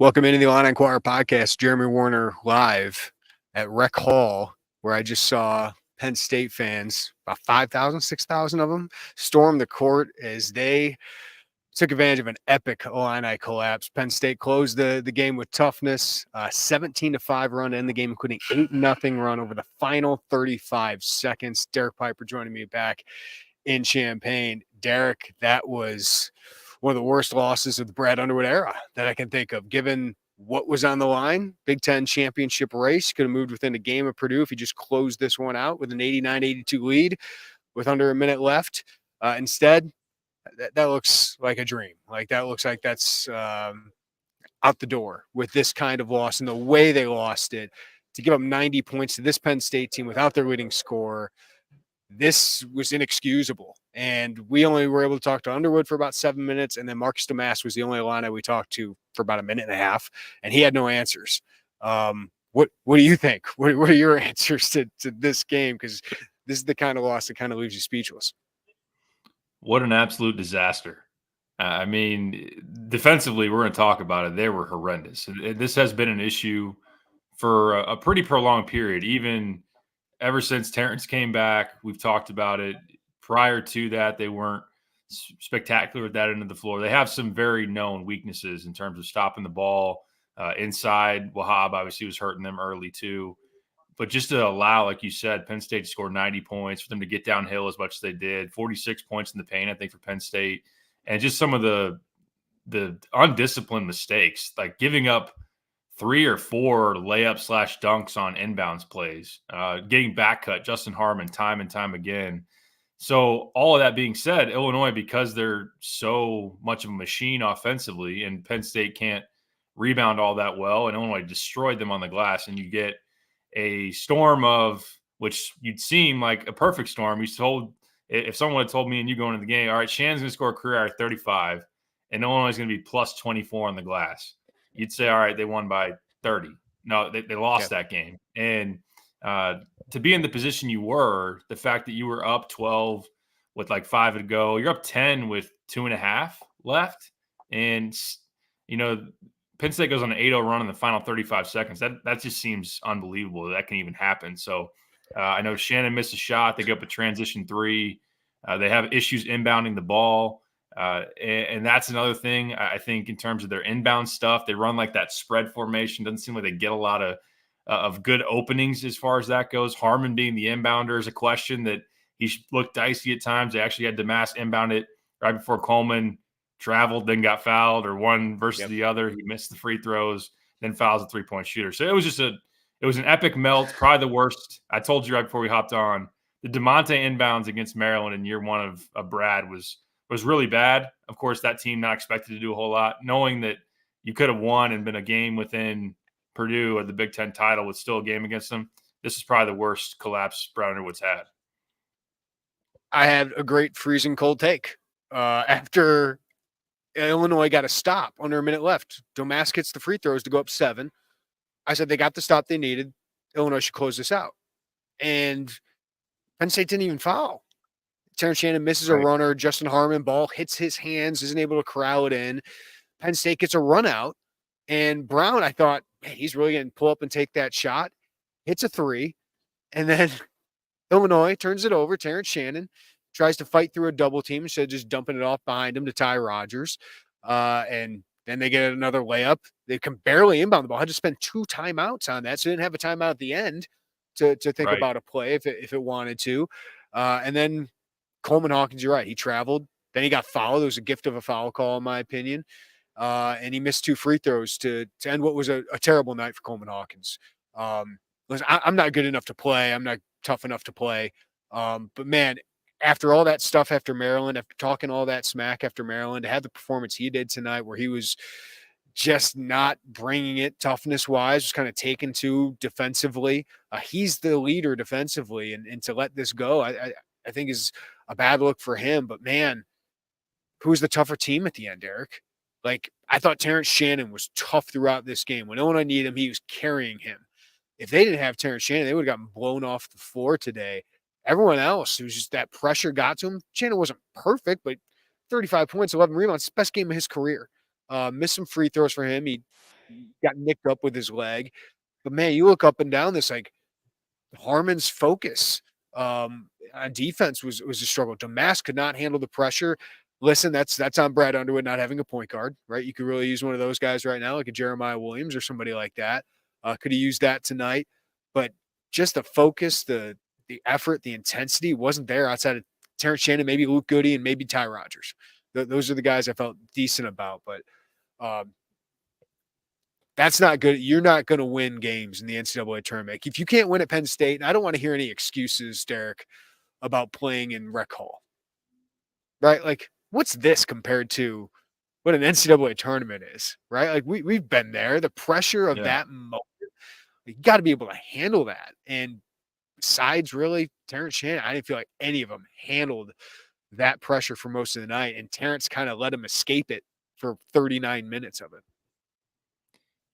Welcome into the Illini Inquirer podcast. Jeremy Werner live at Rec Hall, where I just saw Penn State fans, about 5,000, 6,000 of them, storm the court as they took advantage of an epic Illini collapse. Penn State closed the game with toughness, 17-5 run to end the game, including 8-0 run over the final 35 seconds. Derek Piper joining me back in Champaign. Derek, that was one of the worst losses of the Brad Underwood era that I can think of, given what was on the line. Big Ten championship race, could have moved within a game of Purdue if he just closed this one out with an 89-82 lead with under a minute left. Instead, that looks like a dream. Like, that looks like that's out the door with this kind of loss and the way they lost it. To give up 90 points to this Penn State team without their leading scorer, this was inexcusable. And we only were able to talk to Underwood for about 7 minutes, and then Marcus Damas was the only Illini we talked to for about a minute and a half, and he had no answers. What do you think? What are your answers to this game? Because this is the kind of loss that kind of leaves you speechless. What an absolute disaster. I mean, defensively, we're going to talk about it. They were horrendous. This has been an issue for a pretty prolonged period, even ever since Terrence came back. We've talked about it. Prior to that, they weren't spectacular with that end of the floor. They have some very known weaknesses in terms of stopping the ball inside. Wahab obviously was hurting them early too. But just to allow, like you said, Penn State to score 90 points, for them to get downhill as much as they did, 46 points in the paint, I think, for Penn State, and just some of the undisciplined mistakes, like giving up 3 or 4 layup / dunks on inbounds plays, getting back cut, Justin Harmon, time and time again. So all of that being said, Illinois, because they're so much of a machine offensively, and Penn State can't rebound all that well, and Illinois destroyed them on the glass, and you get a storm of, which you'd seem like a perfect storm. If someone had told me and you going into the game, all right, Shannon's going to score a career at 35, and Illinois is going to be plus 24 on the glass, you'd say, all right, they won by 30. No, they lost that game. And to be in the position you were, the fact that you were up 12 with like 5 to go, you're up 10 with 2.5 left. And, you know, Penn State goes on an 8-0 run in the final 35 seconds. That just seems unbelievable that can even happen. So I know Shannon missed a shot. They go up a transition 3. They have issues inbounding the ball. And that's another thing, I think, in terms of their inbound stuff. They run like that spread formation. Doesn't seem like they get a lot of good openings as far as that goes. Harmon being the inbounder is a question that he looked dicey at times. They actually had Damas inbound it right before Coleman traveled, then got fouled, or one versus the other. He missed the free throws, then fouls a 3-point shooter. So it was an epic melt, probably the worst. I told you right before we hopped on, the DeMonte inbounds against Maryland in year 1 of Brad was really bad. Of course, that team not expected to do a whole lot, knowing that you could have won and been a game within Purdue or the Big Ten title with still a game against them. This is probably the worst collapse Brad Underwood's had. I had a great freezing cold take. After Illinois got a stop under a minute left, Damas gets the free throws to go up 7. I said they got the stop they needed. Illinois should close this out. And Penn State didn't even foul. Terrence Shannon misses a runner. Justin Harmon, ball hits his hands, isn't able to corral it in. Penn State gets a run out. And Brown, I thought, man, he's really going to pull up and take that shot. Hits a 3. And then Illinois turns it over. Terrence Shannon tries to fight through a double team instead of just dumping it off behind him to Ty Rogers. And then they get another layup. They can barely inbound the ball. I had to spend 2 timeouts on that. So they didn't have a timeout at the end to think about a play if it wanted to. And then Coleman Hawkins, you're right. He traveled. Then he got fouled. It was a gift of a foul call, in my opinion. And he missed 2 free throws to end what was a terrible night for Coleman Hawkins. Listen, I'm not good enough to play. I'm not tough enough to play. But, man, after all that stuff after Maryland, after talking all that smack after Maryland, to have the performance he did tonight where he was just not bringing it toughness-wise, just kind of taken to defensively. He's the leader defensively, and to let this go, I think is a bad look for him. But, man, who's the tougher team at the end, Eric? Like, I thought Terrence Shannon was tough throughout this game. When Illinois needed him, he was carrying him. If they didn't have Terrence Shannon, they would have gotten blown off the floor today. Everyone else, it was just that pressure got to him. Shannon wasn't perfect, but 35 points, 11 rebounds, best game of his career. Missed some free throws for him. He got nicked up with his leg. But man, you look up and down this, like Harmon's focus on defense was a struggle. Domask could not handle the pressure. Listen, that's on Brad Underwood not having a point guard, right? You could really use one of those guys right now, like a Jeremiah Williams or somebody like that. Could have used that tonight, but just the focus, the effort, the intensity wasn't there outside of Terrence Shannon, maybe Luke Goody, and maybe Ty Rodgers. Those are the guys I felt decent about, but that's not good. You're not going to win games in the NCAA tournament. If you can't win at Penn State, and I don't want to hear any excuses, Derek, about playing in Rec Hall, right? Like, what's this compared to what an NCAA tournament is, right? Like, we've been there. The pressure of that moment, you got to be able to handle that. And besides, really, Terrence Shannon, I didn't feel like any of them handled that pressure for most of the night. And Terrence kind of let him escape it for 39 minutes of it.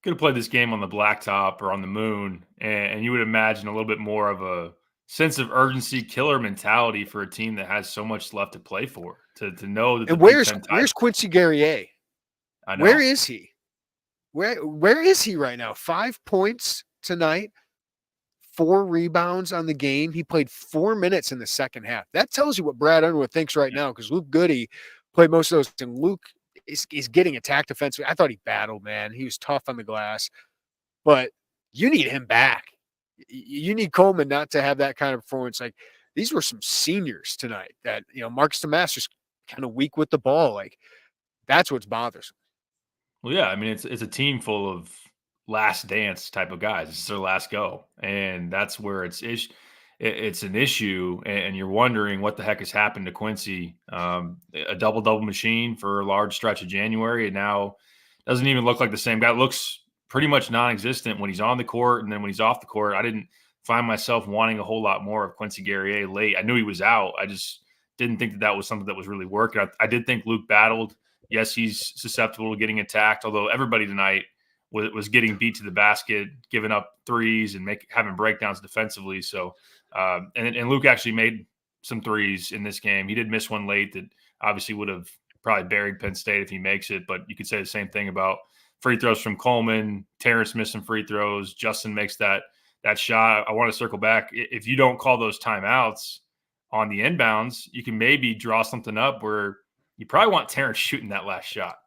Could have played this game on the blacktop or on the moon, and you would imagine a little bit more of a sense of urgency, killer mentality for a team that has so much left to play for. To know that. And where's Quincy Guerrier? I know. Where is he? Where is he right now? 5 points tonight, 4 rebounds on the game. He played 4 minutes in the second half. That tells you what Brad Underwood thinks right now, because Luke Goody played most of those, and Luke is getting attacked offensively. I thought he battled, man. He was tough on the glass, but you need him back. You need Coleman not to have that kind of performance. Like, these were some seniors tonight that, Marcus Domask just kind of weak with the ball. Like, that's what's bothersome. Well, yeah, I mean, it's a team full of last dance type of guys. It's their last go, and that's where it's an issue. And you're wondering what the heck has happened to Quincy. A double machine for a large stretch of January, and now doesn't even look like the same guy. Looks pretty much non-existent when he's on the court, and then when he's off the court, I didn't find myself wanting a whole lot more of Quincy Guerrier late. I knew he was out. I just didn't think that was something that was really working. I did think Luke battled. Yes, he's susceptible to getting attacked, although everybody tonight was getting beat to the basket, giving up threes and having breakdowns defensively. So, and Luke actually made some threes in this game. He did miss one late that obviously would have probably buried Penn State if he makes it, but you could say the same thing about free throws from Coleman. Terrence missed some free throws. Justin makes that shot. I want to circle back. If you don't call those timeouts on the inbounds, you can maybe draw something up where you probably want Terrence shooting that last shot.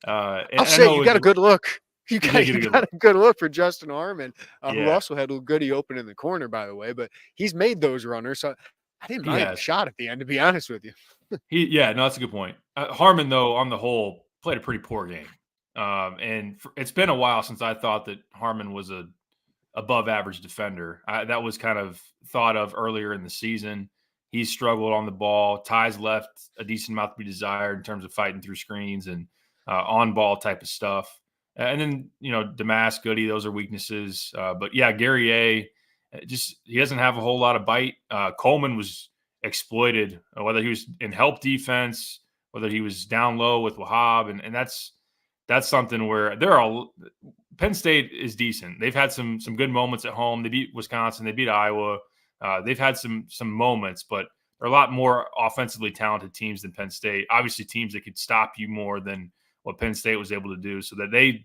I'll say you got a good look. You got a good look for Justin Harmon, who also had Luke Goody open in the corner, by the way. But he's made those runners, so I didn't mind the shot at the end, to be honest with you. That's a good point. Harmon, though, on the whole, played a pretty poor game. And it's been a while since I thought that Harmon was a above average defender. That was kind of thought of earlier in the season. He's struggled on the ball. Ty's left a decent amount to be desired in terms of fighting through screens and on ball type of stuff. And then, Domask, Goody, those are weaknesses. But yeah, Guerrier, he doesn't have a whole lot of bite. Coleman was exploited, whether he was in help defense, whether he was down low with Wahab. And that's something where Penn State is decent. They've had some good moments at home. They beat Wisconsin. They beat Iowa. They've had some moments, but they're a lot more offensively talented teams than Penn State. Obviously, teams that could stop you more than what Penn State was able to do. So that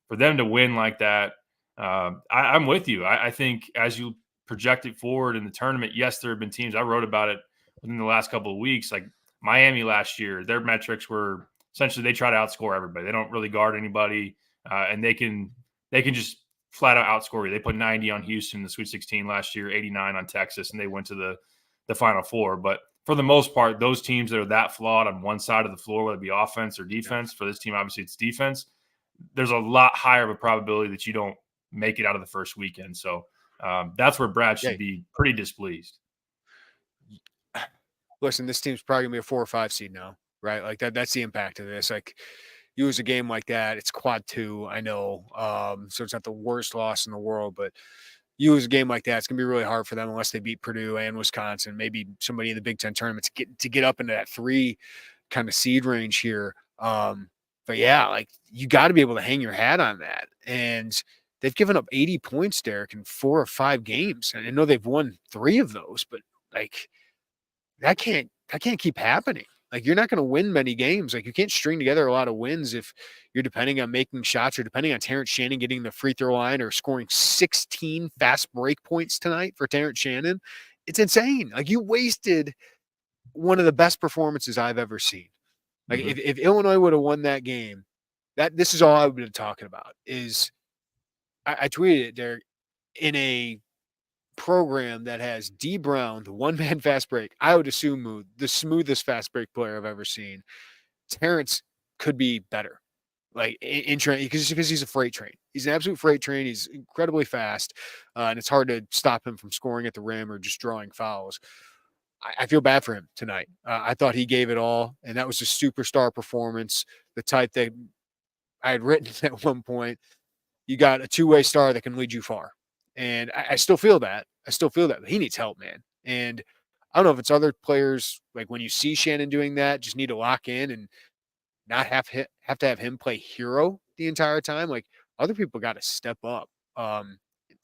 for them to win like that, I'm with you. I think as you project it forward in the tournament, yes, there have been teams. I wrote about it within the last couple of weeks, like Miami last year. Their metrics were essentially they try to outscore everybody. They don't really guard anybody, and they can just flat out outscore you. They put 90 on Houston in the Sweet 16 last year, 89 on Texas, and they went to the Final Four. But for the most part, those teams that are that flawed on one side of the floor, whether it be offense or defense, for this team, obviously it's defense, there's a lot higher of a probability that you don't make it out of the first weekend. So that's where Brad should be pretty displeased. Listen, this team's probably going to be a 4 or 5 seed now, right? Like that's the impact of this. Like, you lose a game like that, it's quad 2, I know. So it's not the worst loss in the world, but you lose a game like that, it's going to be really hard for them unless they beat Purdue and Wisconsin, maybe somebody in the Big Ten tournament to get up into that 3 kind of seed range here. But yeah, like, you got to be able to hang your hat on that. And they've given up 80 points, Derek, in 4 or 5 games. And I know they've won 3 of those, but like that can't keep happening. Like, you're not going to win many games. Like, you can't string together a lot of wins if you're depending on making shots or depending on Terrence Shannon getting the free throw line or scoring 16 fast break points tonight for Terrence Shannon. It's insane. Like, you wasted one of the best performances I've ever seen. Like, if Illinois would have won that game, this is all I've been talking about is I tweeted it there in a program that has D Brown, the one-man fast break. I would assume the smoothest fast break player I've ever seen. Terrence could be better, like in train, because he's a freight train. He's an absolute freight train. He's incredibly fast, and it's hard to stop him from scoring at the rim or just drawing fouls. I feel bad for him tonight. I thought he gave it all, and that was a superstar performance, the type that I had written at one point. You got a two-way star that can lead you far. And I still feel that. But he needs help, man. And I don't know if it's other players, like when you see Shannon doing that, just need to lock in and not have to have him play hero the entire time. Like, other people got to step up.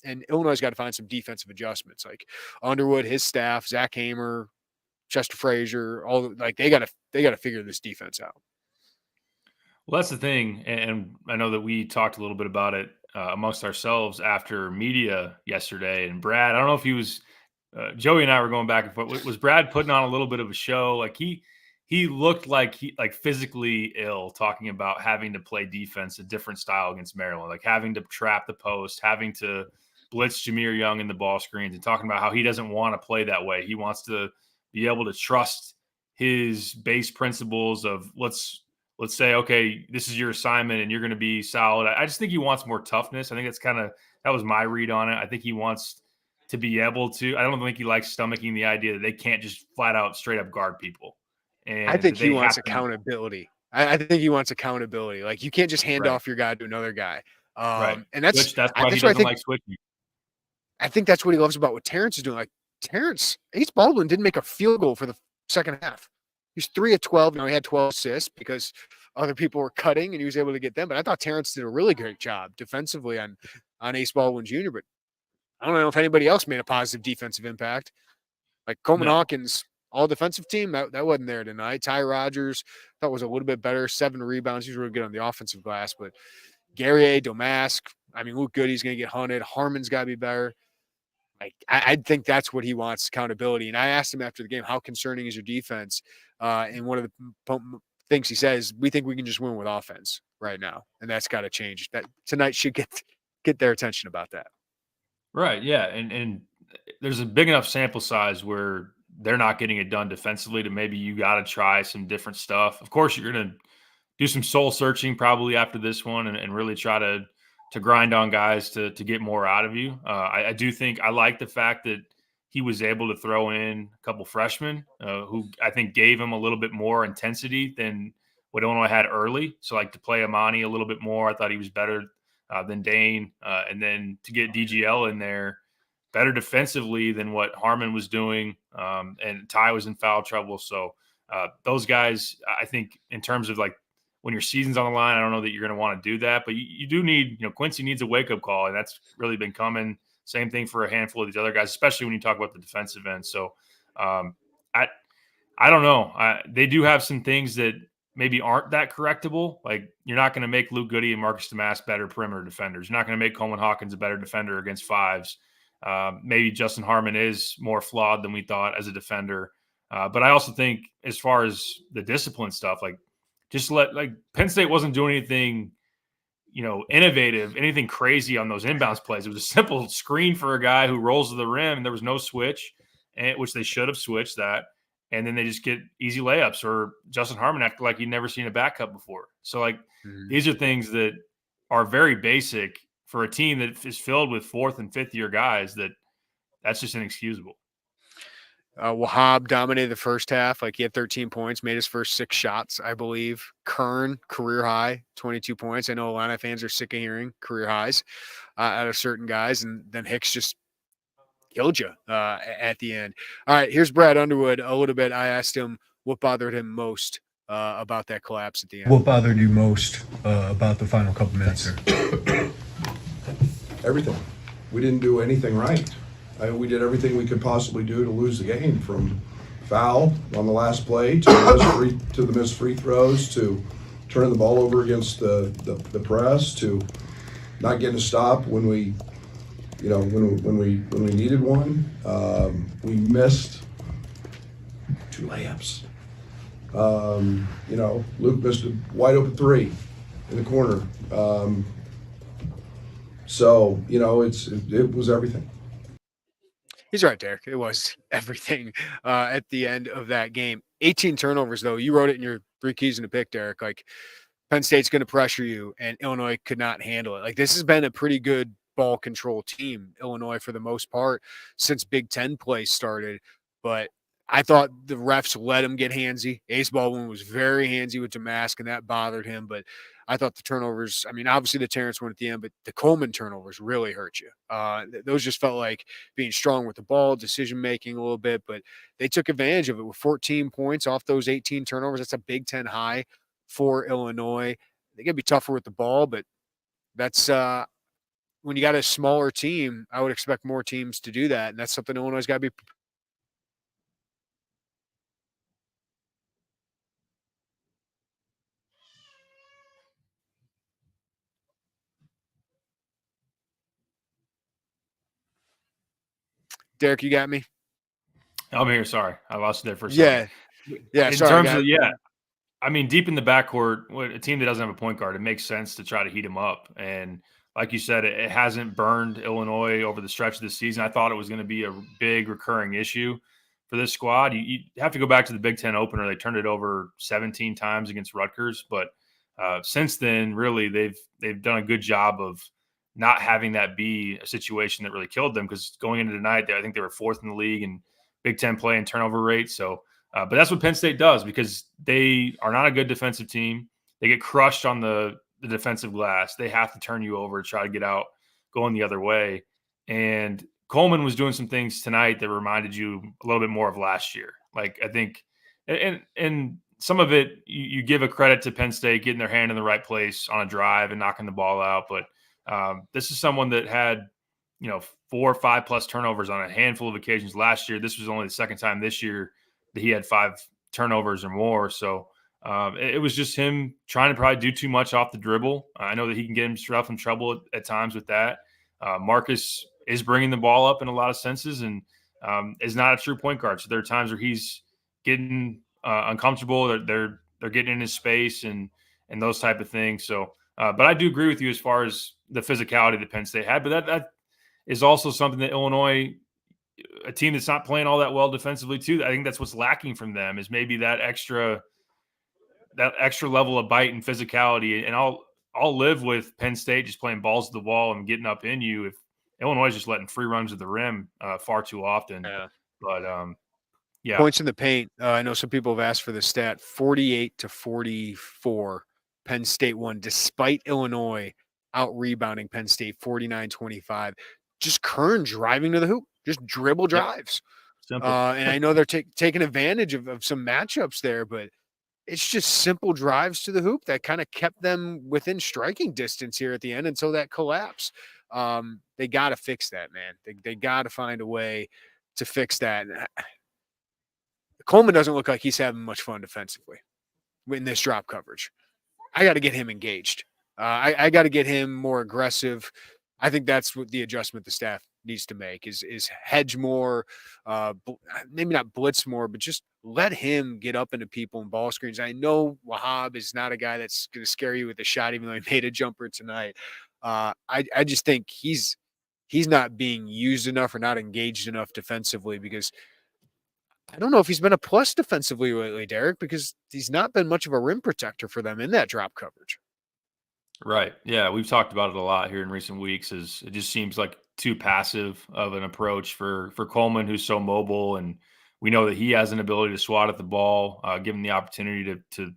And Illinois got to find some defensive adjustments. Like Underwood, his staff, Zach Hamer, Chester Frazier, they got to figure this defense out. Well, that's the thing, and I know that we talked a little bit about it amongst ourselves after media yesterday. And Brad, I don't know if he was Joey and I were going back and forth. Was Brad putting on a little bit of a show? Like he looked like physically ill, talking about having to play defense a different style against Maryland, like having to trap the post, having to blitz Jameer Young in the ball screens, and talking about how he doesn't want to play that way. He wants to be able to trust his base principles of let's say, okay, this is your assignment and you're going to be solid. I just think he wants more toughness. I think that was my read on it. I think he wants to be able to, I don't think he likes stomaching the idea that they can't just flat out straight up guard people. And I think he wants accountability. I think he wants accountability. Like, you can't just hand off your guy to another guy. Right. And that's why he doesn't like switching. I think that's what he loves about what Terrence is doing. Like, Ace Baldwin didn't make a field goal for the second half. He's 3 of 12. Now, he had 12 assists because other people were cutting and he was able to get them. But I thought Terrence did a really great job defensively on Ace Baldwin Jr. But I don't know if anybody else made a positive defensive impact. Like Coleman Hawkins, all defensive team, that wasn't there tonight. Ty Rogers thought was a little bit better, 7 rebounds. He's really good on the offensive glass. But Guerrier, Domask, Luke Goody's going to get hunted. Harmon's got to be better. Like, I think that's what he wants, accountability. And I asked him after the game, how concerning is your defense? And one of the things he says, we think we can just win with offense right now. And that's got to change. That tonight should get their attention about that. Right, yeah. And there's a big enough sample size where they're not getting it done defensively to maybe you got to try some different stuff. Of course, you're going to do some soul searching probably after this one and really try to grind on guys to get more out of you. I do think I like the fact that he was able to throw in a couple freshmen who I think gave him a little bit more intensity than what Illinois had early. So, like, to play Amani a little bit more, I thought he was better than Dane. And then to get DGL in there, better defensively than what Harmon was doing. And Ty was in foul trouble. So those guys, I think, in terms of, like, when your season's on the line, I don't know that you're going to want to do that, but you do need, Quincy needs a wake-up call, and that's really been coming. Same thing for a handful of these other guys, especially when you talk about the defensive end. So I don't know. They do have some things that maybe aren't that correctable. Like, you're not going to make Luke Goody and Marcus Domask better perimeter defenders. You're not going to make Coleman Hawkins a better defender against fives. Maybe Justin Harmon is more flawed than we thought as a defender. But I also think as far as the discipline stuff, like, Penn State wasn't doing anything, innovative, anything crazy on those inbounds plays. It was a simple screen for a guy who rolls to the rim, and there was no switch, which they should have switched that. And then they just get easy layups, or Justin Harmon acted like he'd never seen a back cut before. So, like, these are things that are very basic for a team that is filled with 4th and 5th year guys that's just inexcusable. Wahab dominated the first half. Like, he had 13 points, made his first 6 shots, I believe. Kern, career high, 22 points. I know Illini fans are sick of hearing career highs out of certain guys. And then Hicks just killed you at the end. All right, here's Brad Underwood a little bit. I asked him what bothered him most about that collapse at the end. What bothered you most about the final couple minutes there? Everything. We didn't do anything right. We did everything we could possibly do to lose the game, from foul on the last play to the missed free throws to turning the ball over against the press to not getting a stop when we needed one. We missed 2 layups. Luke missed a wide open 3 in the corner. It was everything. He's right, Derek. It was everything at the end of that game. 18 turnovers, though. You wrote it in your 3 keys in the pick, Derek. Like, Penn State's going to pressure you, and Illinois could not handle it. Like, this has been a pretty good ball control team, Illinois, for the most part, since Big Ten play started. But I thought the refs let him get handsy. Ace Baldwin was very handsy with Damask, and that bothered him. But I thought the turnovers, I mean, obviously the Terrence one at the end, but the Coleman turnovers really hurt you. Those just felt like being strong with the ball, decision-making a little bit, but they took advantage of it with 14 points off those 18 turnovers. That's a Big Ten high for Illinois. They got to be tougher with the ball, but that's when you got a smaller team, I would expect more teams to do that, and that's something Illinois has got to be. Derek, you got me? I'm here. Sorry. I lost you there for a second. Yeah. In Sorry, terms of, I mean, deep in the backcourt, a team that doesn't have a point guard, it makes sense to try to heat them up. And like you said, it hasn't burned Illinois over the stretch of the season. I thought it was going to be a big recurring issue for this squad. You have to go back to the Big Ten opener. They turned it over 17 times against Rutgers. But since then, really, they've done a good job of not having that be a situation that really killed them, because going into tonight, I think they were 4th in the league in Big Ten play and turnover rate. So, but that's what Penn State does, because they are not a good defensive team. They get crushed on the defensive glass. They have to turn you over, try to get out going the other way. And Coleman was doing some things tonight that reminded you a little bit more of last year. Like, I think, and some of it, you give a credit to Penn State getting their hand in the right place on a drive and knocking the ball out. But this is someone that had, 4 or 5 plus turnovers on a handful of occasions last year. This was only the second time this year that he had 5 turnovers or more. So it was just him trying to probably do too much off the dribble. I know that he can get himself in trouble at times with that. Marcus is bringing the ball up in a lot of senses and is not a true point guard. So there are times where he's getting uncomfortable. They're getting in his space and those type of things. So, but I do agree with you as far as the physicality that Penn State had. But that is also something that Illinois, a team that's not playing all that well defensively too, I think that's what's lacking from them, is maybe that extra level of bite and physicality. And I'll live with Penn State just playing balls to the wall and getting up in you if Illinois is just letting free runs at the rim far too often. Yeah. But yeah. Points in the paint. I know some people have asked for the stat, 48-44. Penn State won, despite Illinois out-rebounding Penn State 49-25. Just Kern driving to the hoop, just dribble drives. Simple. And I know they're taking advantage of some matchups there, but it's just simple drives to the hoop that kind of kept them within striking distance here at the end until that collapse. They got to fix that, man. They got to find a way to fix that. Coleman doesn't look like he's having much fun defensively in this drop coverage. I got to get him engaged. I got to get him more aggressive. I think that's what the adjustment the staff needs to make is hedge more, maybe not blitz more, but just let him get up into people and ball screens. I know Wahab is not a guy that's going to scare you with a shot, even though he made a jumper tonight. I just think he's not being used enough or not engaged enough defensively, because I don't know if he's been a plus defensively lately, Derek, because he's not been much of a rim protector for them in that drop coverage. Right. Yeah, we've talked about it a lot here in recent weeks. Is it just seems like too passive of an approach for Coleman, who's so mobile, and we know that he has an ability to swat at the ball, given the opportunity to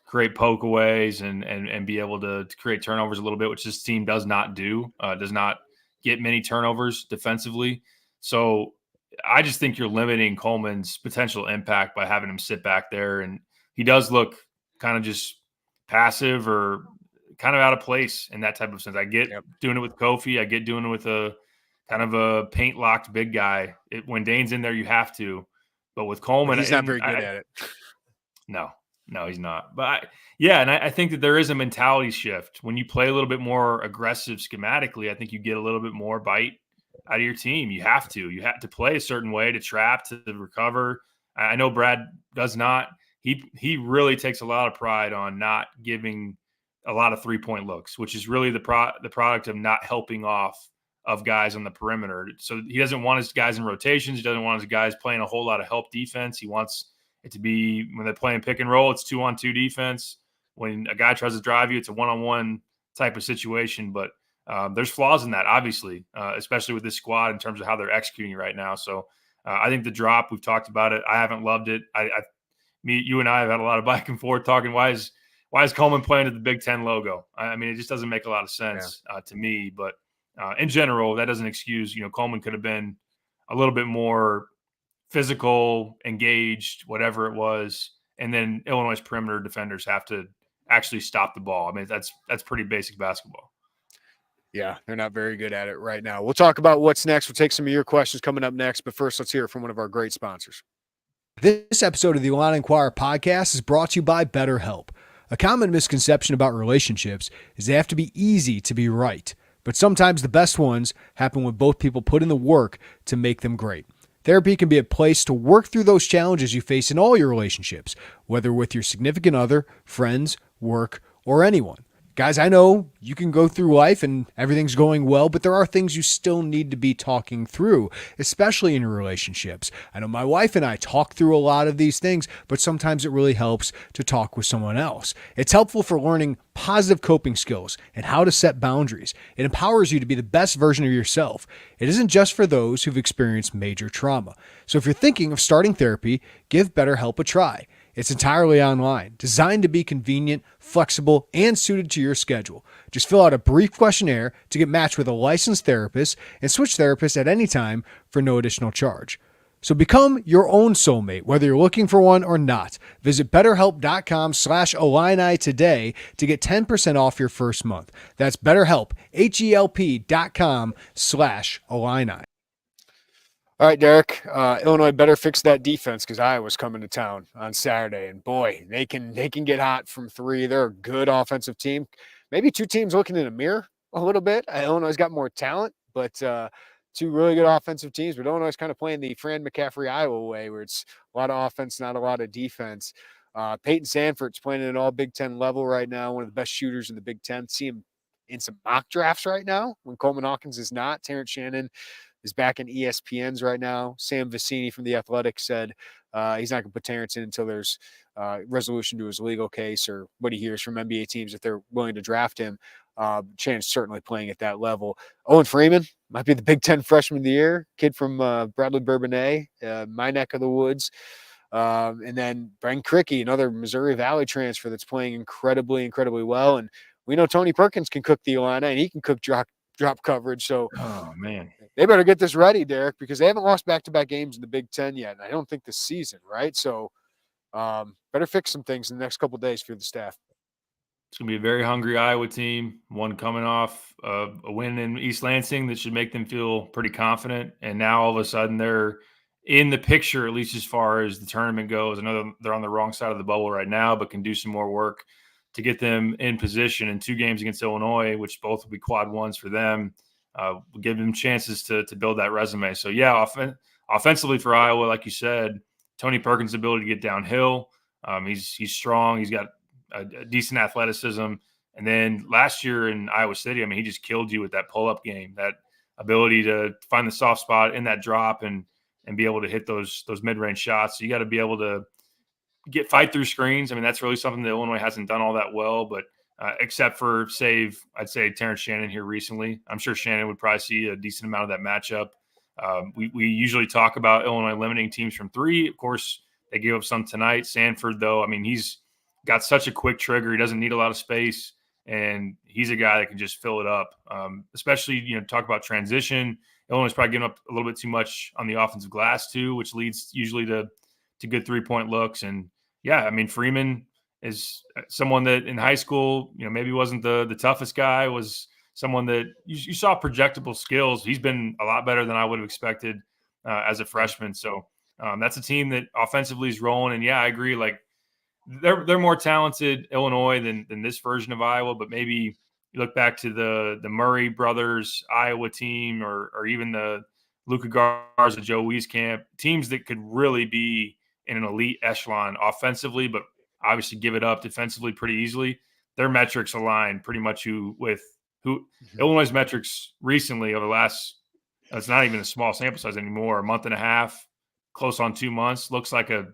create pokeaways and be able to create turnovers a little bit, which this team does not do. Does not get many turnovers defensively. So I just think you're limiting Coleman's potential impact by having him sit back there, and he does look kind of just passive or kind of out of place in that type of sense. I get doing it with Kofi. I get doing it with a kind of a paint locked big guy. When Dane's in there, you have to. But with Coleman, He's not very good at it. No, he's not. But I think that there is a mentality shift. When you play a little bit more aggressive schematically, I think you get a little bit more bite out of your team. You have to play a certain way to trap, to recover. I know Brad does not. He really takes a lot of pride on not giving a lot of 3-point looks, which is really the product of not helping off of guys on the perimeter. So he doesn't want his guys in rotations. He doesn't want his guys playing a whole lot of help defense. He wants it to be, when they're playing pick and roll, it's 2-on-2 defense. When a guy tries to drive you, it's a 1-on-1 type of situation. But there's flaws in that, obviously, especially with this squad in terms of how they're executing right now. So I think the drop, we've talked about it. I haven't loved it. You and I have had a lot of back and forth talking. Why is Coleman playing at the Big Ten logo? I mean, it just doesn't make a lot of sense to me. But in general, that doesn't excuse, Coleman could have been a little bit more physical, engaged, whatever it was. And then Illinois' perimeter defenders have to actually stop the ball. I mean, that's pretty basic basketball. Yeah, they're not very good at it right now. We'll talk about what's next. We'll take some of your questions coming up next. But first, let's hear from one of our great sponsors. This episode of the Illini Inquirer podcast is brought to you by BetterHelp. A common misconception about relationships is they have to be easy to be right. But sometimes the best ones happen when both people put in the work to make them great. Therapy can be a place to work through those challenges you face in all your relationships, whether with your significant other, friends, work, or anyone. Guys, I know you can go through life and everything's going well, but there are things you still need to be talking through, especially in your relationships. I know my wife and I talk through a lot of these things, but sometimes it really helps to talk with someone else. It's helpful for learning positive coping skills and how to set boundaries. It empowers you to be the best version of yourself. It isn't just for those who've experienced major trauma. So if you're thinking of starting therapy, give BetterHelp a try. It's entirely online, designed to be convenient, flexible, and suited to your schedule. Just fill out a brief questionnaire to get matched with a licensed therapist and switch therapists at any time for no additional charge. So become your own soulmate, whether you're looking for one or not. Visit BetterHelp.com/Illini today to get 10% off your first month. That's BetterHelp, HELP.com/Illini. All right, Derek. Illinois better fix that defense because Iowa's coming to town on Saturday, and boy, they can get hot from three. They're a good offensive team. Maybe two teams looking in a mirror a little bit. Illinois's got more talent, but two really good offensive teams. But Illinois is kind of playing the Fran McCaffrey Iowa way, where it's a lot of offense, not a lot of defense. Peyton Sanford's playing at an all Big Ten level right now, one of the best shooters in the Big Ten. See him in some mock drafts right now when Coleman Hawkins is not. Terrence Shannon is back in ESPN's right now. Sam Vecini from The Athletic said he's not going to put Terrence in until there's resolution to his legal case or what he hears from NBA teams if they're willing to draft him. Shannon's certainly playing at that level. Owen Freeman might be the Big Ten freshman of the year, kid from Bradley Bourbonnais, my neck of the woods. And then Bren Krikke, another Missouri Valley transfer that's playing incredibly, incredibly well. And we know Tony Perkins can cook the Illini, and he can cook drop coverage. So, oh man, they better get this ready, Derek, because they haven't lost back-to-back games in the Big Ten yet. And I don't think this season, right? So better fix some things in the next couple of days for the staff. It's going to be a very hungry Iowa team, one coming off a win in East Lansing that should make them feel pretty confident. And now all of a sudden they're in the picture, at least as far as the tournament goes. I know they're on the wrong side of the bubble right now, but can do some more work to get them in position in 2 games against Illinois, which both will be quad ones for them. Will give them chances to build that resume. So, yeah, offensively for Iowa, like you said, Tony Perkins' ability to get downhill. He's strong. He's got a decent athleticism. And then last year in Iowa City, I mean, he just killed you with that pull-up game, that ability to find the soft spot in that drop and be able to hit those mid-range shots. So you got to be able to fight through screens. I mean, that's really something that Illinois hasn't done all that well, but except for I'd say Terrence Shannon here recently. I'm sure Shannon would probably see a decent amount of that matchup. We usually talk about Illinois limiting teams from 3. Of course, they gave up some tonight. Sanford, though, I mean, he's got such a quick trigger. He doesn't need a lot of space, and he's a guy that can just fill it up. Especially, talk about transition. Illinois is probably giving up a little bit too much on the offensive glass too, which leads usually to good 3-point looks. And yeah, I mean, Freeman is someone that in high school, maybe wasn't the toughest guy, was someone that you saw projectable skills. He's been a lot better than I would have expected as a freshman. So That's a team that offensively is rolling. And yeah, I agree. Like they're more talented Illinois than this version of Iowa, but maybe you look back to the Murray brothers Iowa team, or even the Luka Garza, Joe Wieskamp, teams that could really be in an elite echelon offensively, but obviously give it up defensively pretty easily. Their metrics align pretty much with who Illinois' metrics recently over the last, it's not even a small sample size anymore, a month and a half, close on 2 months, looks like an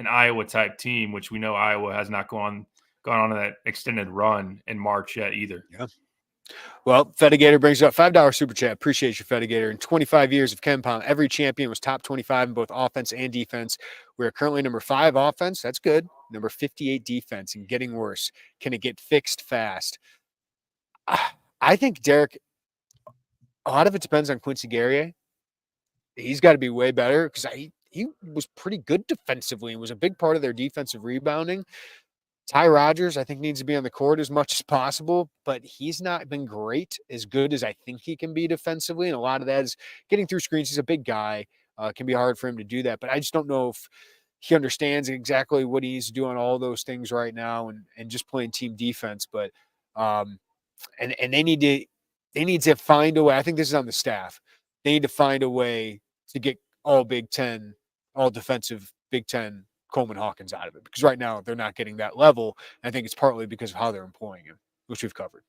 Iowa type team, which we know Iowa has not gone on that extended run in March yet either. Yeah. Well, Fedigator brings up $5 super chat. Appreciate you, Fedigator. In 25 years of KenPom, every champion was top 25 in both offense and defense. We are currently number 5 offense. That's good. Number 58 defense, and getting worse. Can it get fixed fast? I think, Derek, a lot of it depends on Quincy Guerrier. He's got to be way better because he was pretty good defensively and was a big part of their defensive rebounding. Ty Rodgers, I think, needs to be on the court as much as possible, but he's not been great, as good as I think he can be defensively. And a lot of that is getting through screens. He's a big guy. It can be hard for him to do that, but I just don't know if he understands exactly what he needs to do on all those things right now and just playing team defense. But and they need to find a way. I think this is on the staff. They need to find a way to get all Big Ten, all defensive Big Ten Coleman Hawkins out of it, because right now they're not getting that level. And I think it's partly because of how they're employing him, which we've covered.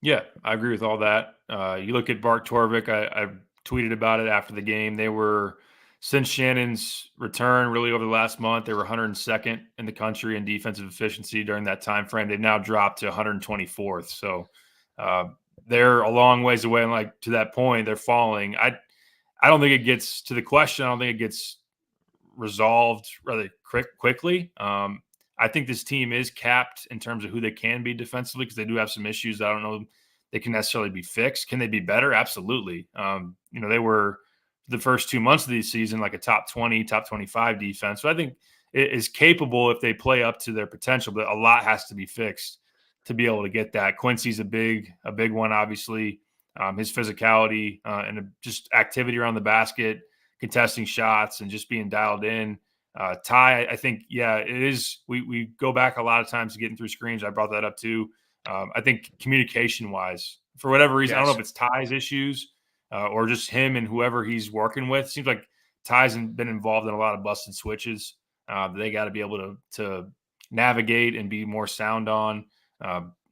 Yeah, I agree with all that. You look at Bart Torvik, I tweeted about it after the game. They were, since Shannon's return, really over the last month, they were 102nd in the country in defensive efficiency during that time frame. They've now dropped to 124th. So they're a long ways away. And like to that point, they're falling. I don't think it gets to the question. I don't think it gets resolved rather quickly. I think this team is capped in terms of who they can be defensively, because they do have some issues that I don't know they can necessarily be fixed. Can they be better? Absolutely. They were the first 2 months of the season like a top 20, top 25 defense. So I think it is capable if they play up to their potential, but a lot has to be fixed to be able to get that. Quincy's a big one, obviously. His physicality and just activity around the basket, contesting shots, and just being dialed in. Ty, I think, yeah, it is. We go back a lot of times to getting through screens. I brought that up too. I think communication-wise, for whatever reason, I don't know if it's Ty's issues or just him and whoever he's working with. It seems like Ty's been involved in a lot of busted switches. They got to be able to navigate and be more sound on.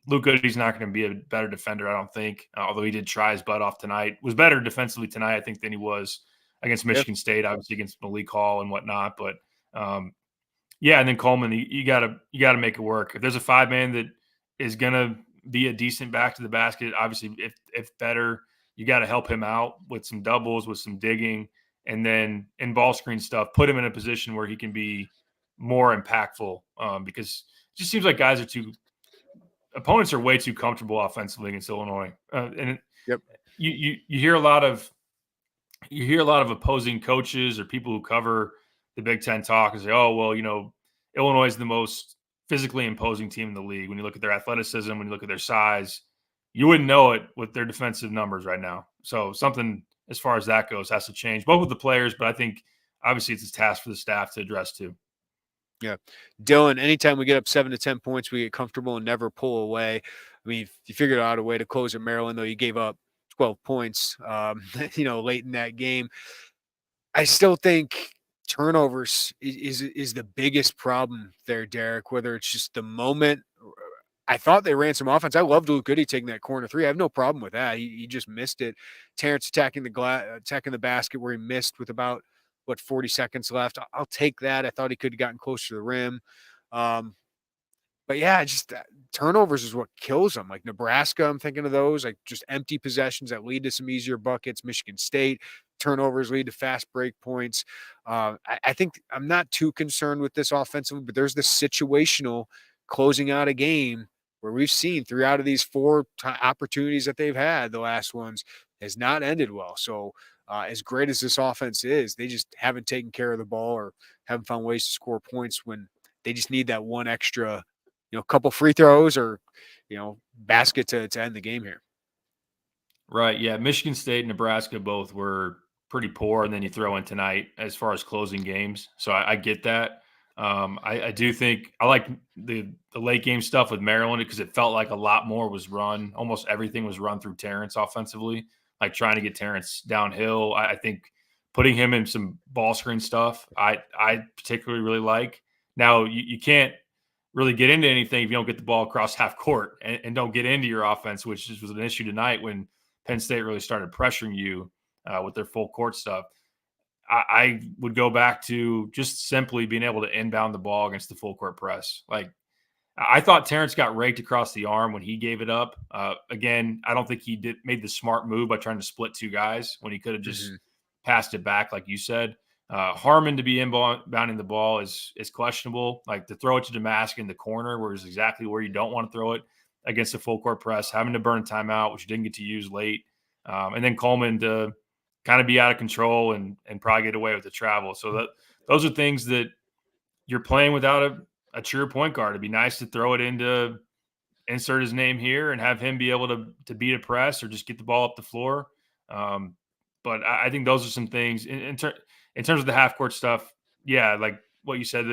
Luke Goody's not going to be a better defender, I don't think, although he did try his butt off tonight. Was better defensively tonight, I think, than he was against Michigan State, obviously against Malik Hall and whatnot. But yeah, and then Coleman, you gotta make it work. If there's a 5-man that is gonna be a decent back to the basket, obviously if better, you got to help him out with some doubles, with some digging, and then in ball screen stuff, put him in a position where he can be more impactful. Because it just seems like opponents are way too comfortable offensively against Illinois, you hear a lot of opposing coaches or people who cover the Big Ten talk and say, oh, well, Illinois is the most physically imposing team in the league. When you look at their athleticism, when you look at their size, you wouldn't know it with their defensive numbers right now. So something as far as that goes has to change, both with the players, but I think obviously it's a task for the staff to address too. Yeah. Dylan, anytime we get up 7 to 10 points, we get comfortable and never pull away. I mean, you figured out a way to close at Maryland, though you gave up 12 points, late in that game. I still think turnovers is the biggest problem there, Derek, whether it's just the moment. I thought they ran some offense. I loved Luke Goody taking that corner three. I have no problem with that. He just missed it. Terrence attacking the basket where he missed with about 40 seconds left. I'll take that. I thought he could have gotten closer to the rim. But yeah, just turnovers is what kills them. Like Nebraska, I'm thinking of those, like just empty possessions that lead to some easier buckets. Michigan State, turnovers lead to fast break points. I think I'm not too concerned with this offensively, but there's this situational closing out a game where we've seen 3 out of these 4 opportunities that they've had, the last ones, has not ended well. So as great as this offense is, they just haven't taken care of the ball or haven't found ways to score points when they just need that one extra, couple free throws or, basket to end the game here. Right. Yeah. Michigan State and Nebraska both were pretty poor, and then you throw in tonight as far as closing games. So I get that. I do think I like the late game stuff with Maryland because it felt like a lot more was run. Almost everything was run through Terrence offensively, like trying to get Terrence downhill. I think putting him in some ball screen stuff, I particularly really like. Now, you can't really get into anything if you don't get the ball across half court and don't get into your offense, which was an issue tonight when Penn State really started pressuring you with their full court stuff. I would go back to just simply being able to inbound the ball against the full court press. Like, I thought Terrence got raked across the arm when he gave it up. Again, I don't think he made the smart move by trying to split two guys when he could have just passed it back, like you said. Harmon to be inbounding the ball is questionable. Like, to throw it to Damask in the corner, where is exactly where you don't want to throw it against a full court press, having to burn a timeout, which you didn't get to use late, and then Coleman to kind of be out of control and probably get away with the travel. So those are things that you're playing without a true point guard. It'd be nice to throw it into, insert his name here and have him be able to beat a press or just get the ball up the floor. But I think those are some things in terms of the half court stuff. Yeah, like what you said,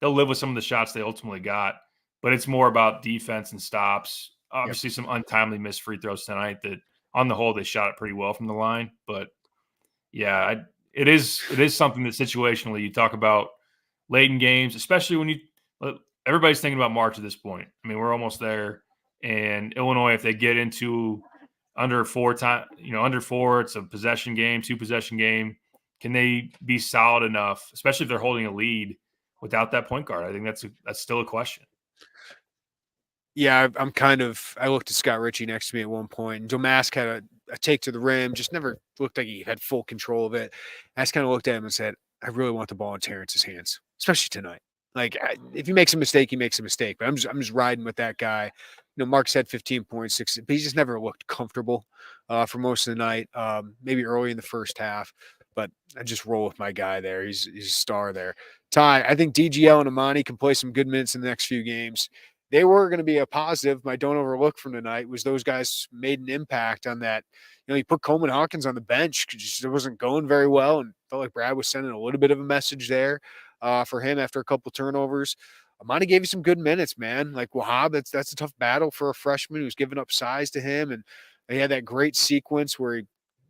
they'll live with some of the shots they ultimately got, but it's more about defense and stops. Obviously, some untimely missed free throws tonight that on the whole they shot it pretty well from the line. But yeah, it is something that situationally you talk about late in games, especially when everybody's thinking about March at this point. I mean, we're almost there, and Illinois, if they get into under four, it's a possession game, 2-possession game. Can they be solid enough, especially if they're holding a lead without that point guard? I think that's still a question. Yeah, I looked at Scott Ritchie next to me at one point, and Domask had a take to the rim, just never looked like he had full control of it. I just kind of looked at him and said, I really want the ball in Terrence's hands, especially tonight. Like, if he makes a mistake, he makes a mistake. But I'm just riding with that guy. You know, Mark said 15.6, but he just never looked comfortable for most of the night. Maybe early in the first half, but I just roll with my guy there. He's a star there. Ty, I think DGL and Amani can play some good minutes in the next few games. They were going to be a positive. My don't overlook from tonight was those guys made an impact on that. You know, you put Coleman Hawkins on the bench because it wasn't going very well, and felt like Brad was sending a little bit of a message there for him after a couple turnovers. Amani gave you some good minutes, man. Like Wahab, that's a tough battle for a freshman who's giving up size to him, and he had that great sequence where he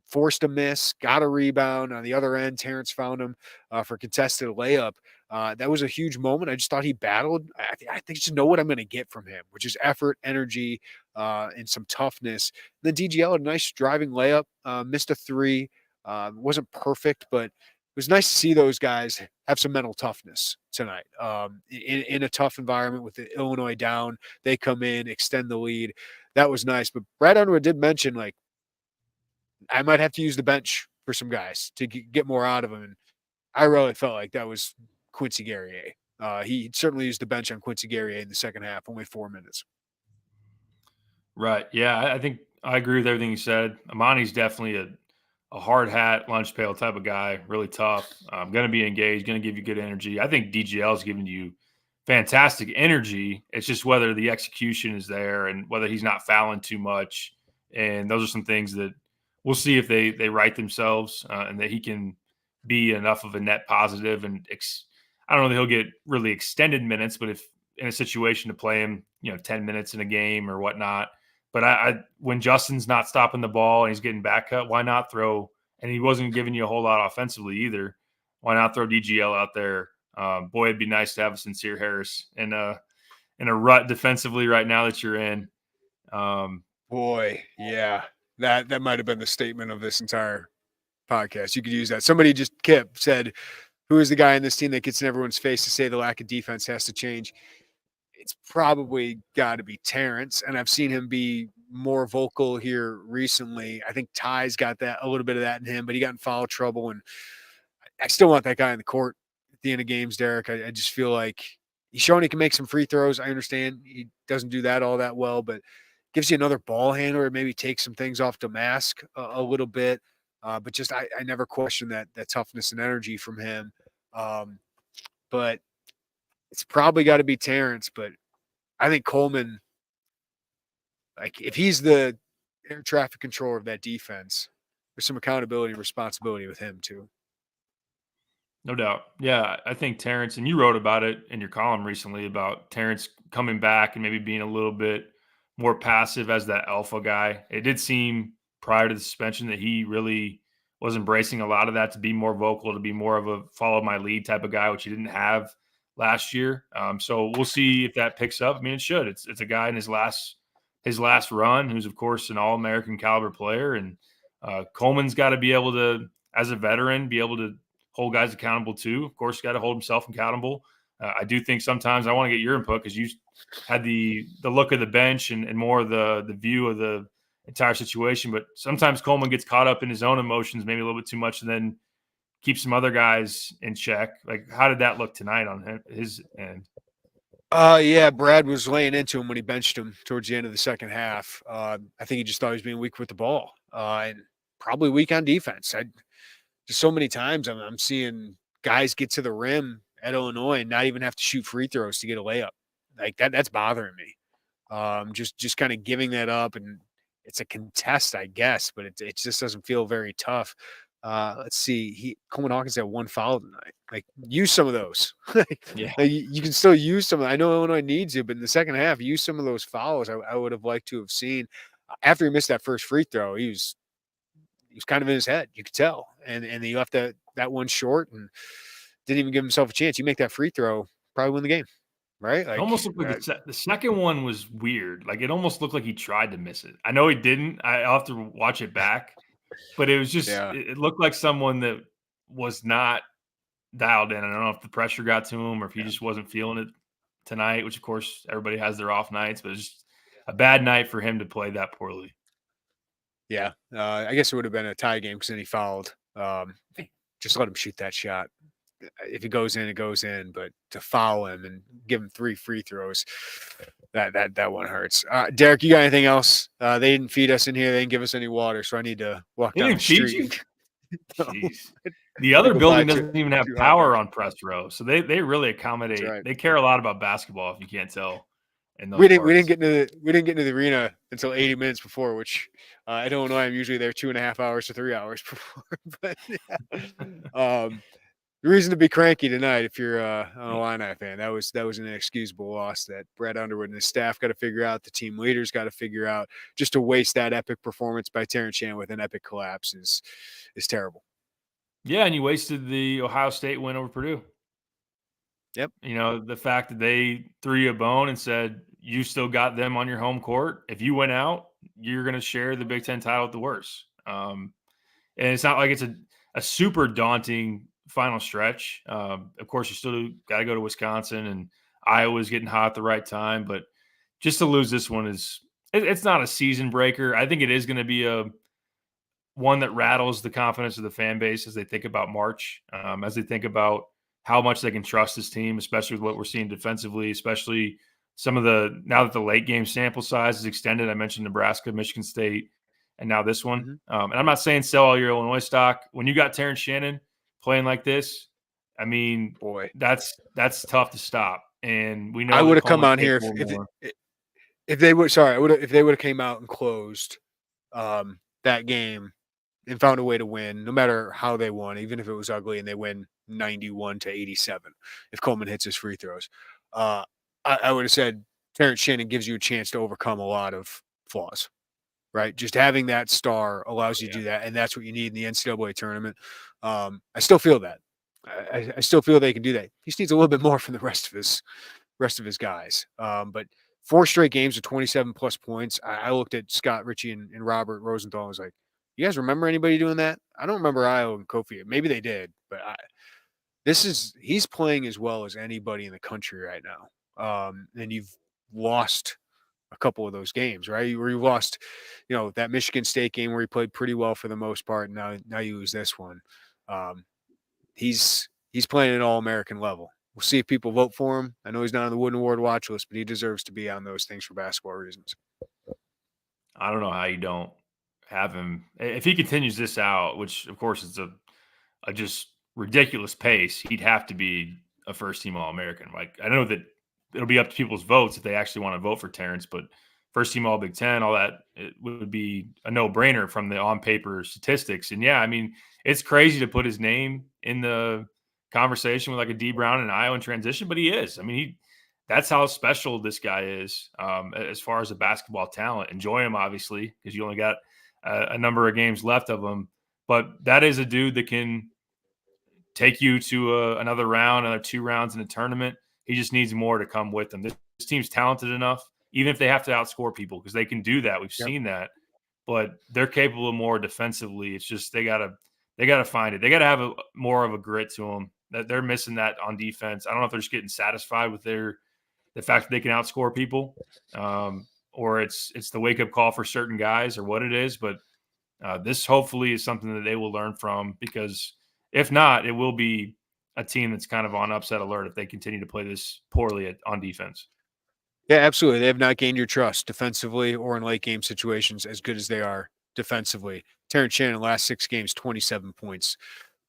forced a miss, got a rebound. On the other end, Terrence found him for contested layup. That was a huge moment. I just thought he battled. I think I just know what I'm going to get from him, which is effort, energy, and some toughness. And then DGL had a nice driving layup, missed a three. Wasn't perfect, but it was nice to see those guys have some mental toughness tonight. In a tough environment with the Illinois down, they come in, extend the lead. That was nice. But Brad Underwood did mention, like, I might have to use the bench for some guys to get more out of them. And I really felt like that was Quincy Guerrier. He certainly used the bench on Quincy Guerrier in the second half, only 4 minutes. Right. Yeah, I think I agree with everything you said. Amani's definitely a hard hat, lunch pail type of guy, really tough. Going to be engaged, going to give you good energy. I think DGL is giving you fantastic energy. It's just whether the execution is there and whether he's not fouling too much. And those are some things that we'll see if they right themselves and that he can be enough of a net positive. And I don't know that he'll get really extended minutes, but if in a situation to play him, 10 minutes in a game or whatnot. But when Justin's not stopping the ball and he's getting back cut, why not throw? And he wasn't giving you a whole lot offensively either. Why not throw DGL out there? Boy, it'd be nice to have a Sincere Harris in a rut defensively right now that you're in. Boy, yeah, that might have been the statement of this entire podcast. You could use that. Somebody Kip said, who is the guy in this team that gets in everyone's face to say the lack of defense has to change? It's probably got to be Terrence, and I've seen him be more vocal here recently. I think Ty's got a little bit of that in him, but he got in foul trouble, and I still want that guy in the court at the end of games, Derek. I just feel like he's shown he can make some free throws. I understand he doesn't do that all that well, but gives you another ball handler, maybe take some things off Damask a little bit. But just I never questioned that toughness and energy from him. But it's probably got to be Terrence. But I think Coleman, like, if he's the air traffic controller of that defense, there's some accountability and responsibility with him too. No doubt. Yeah, I think Terrence, and you wrote about it in your column recently about Terrence coming back and maybe being a little bit more passive as that alpha guy. It did seem prior to the suspension that he really was embracing a lot of that, to be more vocal, to be more of a follow my lead type of guy, which he didn't have last year. So we'll see if that picks up. I mean, it should. It's a guy in his last run who's, of course, an All-American caliber player, and Coleman's got to be able to, as a veteran, be able to hold guys accountable too. Of course, got to hold himself accountable. I do think sometimes I want to get your input because you had the look of the bench and more of the view of the entire situation. But sometimes Coleman gets caught up in his own emotions, maybe a little bit too much, and then keeps some other guys in check. Like, how did that look tonight on his end? Yeah, Brad was laying into him when he benched him towards the end of the second half. I think he just thought he was being weak with the ball, and probably weak on defense. Just so many times I'm seeing guys get to the rim at Illinois and not even have to shoot free throws to get a layup. Like that's bothering me. Just kind of giving that up, and it's a contest, I guess, but it just doesn't feel very tough. Let's see. Coleman Hawkins had one foul tonight. Like, use some of those. Yeah. Like, you can still use some. I know Illinois needs you, but in the second half, use some of those fouls. I would have liked to have seen. After he missed that first free throw, he was kind of in his head. You could tell, and he left that one short and didn't even give himself a chance. You make that free throw, probably win the game, right? Like, it almost looked like the second one was weird. Like, it almost looked like he tried to miss it. I know he didn't. I'll have to watch it back. But it was just it looked like someone that was not dialed in. I don't know if the pressure got to him or if he just wasn't feeling it tonight, which, of course, everybody has their off nights. But it's just a bad night for him to play that poorly. Yeah. I guess it would have been a tie game because then he fouled. Just let him shoot that shot. If it goes in, it goes in. But to foul him and give him 3 free throws, that one hurts. Derek, you got anything else? They didn't feed us in here. They didn't give us any water, so I need to walk down the street. Jeez. The other building doesn't even have power on press row, so they really accommodate. Right. They care a lot about basketball, if you can't tell. We didn't get into the arena until 80 minutes before, which at Illinois I'm usually there 2.5 hours to 3 hours before. But yeah. The reason to be cranky tonight, if you're an Illini fan, that was an inexcusable loss that Brad Underwood and his staff got to figure out. The team leaders got to figure out. Just to waste that epic performance by Terrence Shannon with an epic collapse is terrible. Yeah, and you wasted the Ohio State win over Purdue. Yep. You know, the fact that they threw you a bone and said you still got them on your home court. If you went out, you're going to share the Big Ten title with the worst. And it's not like it's a super daunting final stretch. Of course, you still got to go to Wisconsin, and Iowa's getting hot at the right time. But just to lose this one it's not a season breaker. I think it is going to be one that rattles the confidence of the fan base as they think about March, as they think about how much they can trust this team, especially with what we're seeing defensively, especially now that the late game sample size is extended. I mentioned Nebraska, Michigan State, and now this one. Mm-hmm. And I'm not saying sell all your Illinois stock. When you got Terrence Shannon playing like this, I mean, boy, that's tough to stop. And we know I would have come on here if they would. Sorry, if they would have came out and closed that game and found a way to win, no matter how they won, even if it was ugly and they win 91-87. If Coleman hits his free throws, I would have said Terrence Shannon gives you a chance to overcome a lot of flaws. Right, just having that star allows you to do that, and that's what you need in the NCAA tournament. I still feel that. I still feel they can do that. He just needs a little bit more from the rest of his guys. But 4 straight games of 27 plus points. I looked at Scott Ritchie and Robert Rosenthal and was like, "You guys remember anybody doing that?" I don't remember Iowa and Kofi. Maybe they did, but he's playing as well as anybody in the country right now. And you've lost a couple of those games, right? Where you lost, that Michigan State game where he played pretty well for the most part. And now you lose this one. He's playing at an All-American level. We'll see if people vote for him. I know he's not on the Wooden Award watch list, but he deserves to be on those things for basketball reasons. I don't know how you don't have him. If he continues this out, which of course is a just ridiculous pace, he'd have to be a first-team All-American. Like, I know that it'll be up to people's votes if they actually want to vote for Terrence, but first team All Big Ten, all that, it would be a no-brainer from the on-paper statistics. And, yeah, I mean, it's crazy to put his name in the conversation with like a D Brown and Iowa in transition, but he is. I mean, that's how special this guy is as far as a basketball talent. Enjoy him, obviously, because you only got a number of games left of him. But that is a dude that can take you to another round, another 2 rounds in the tournament. He just needs more to come with him. This team's talented enough, even if they have to outscore people, because they can do that. We've seen that. But they're capable of more defensively. It's just they gotta find it. They gotta have more of a grit to them. That they're missing that on defense. I don't know if they're just getting satisfied with the fact that they can outscore people, or it's the wake up call for certain guys, or what it is. But this hopefully is something that they will learn from, because if not, it will be a team that's kind of on upset alert if they continue to play this poorly on defense. Yeah, absolutely. They have not gained your trust defensively or in late game situations as good as they are defensively. Terrence Shannon, last 6 games, 27 points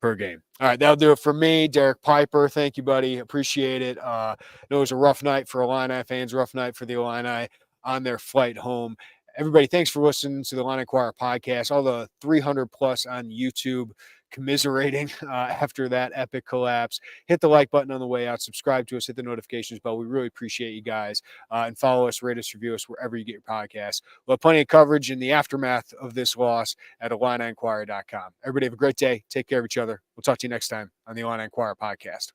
per game. All right, that'll do it for me. Derek Piper, thank you, buddy. Appreciate it. I know it was a rough night for Illini fans, rough night for the Illini on their flight home. Everybody, thanks for listening to the Illini Inquirer podcast. All the 300 plus on YouTube commiserating after that epic collapse. Hit the like button on the way out. Subscribe to us. Hit the notifications bell. We really appreciate you guys. And follow us, rate us, review us wherever you get your podcasts. We'll have plenty of coverage in the aftermath of this loss at IlliniInquirer.com. Everybody have a great day. Take care of each other. We'll talk to you next time on the Illini Inquirer podcast.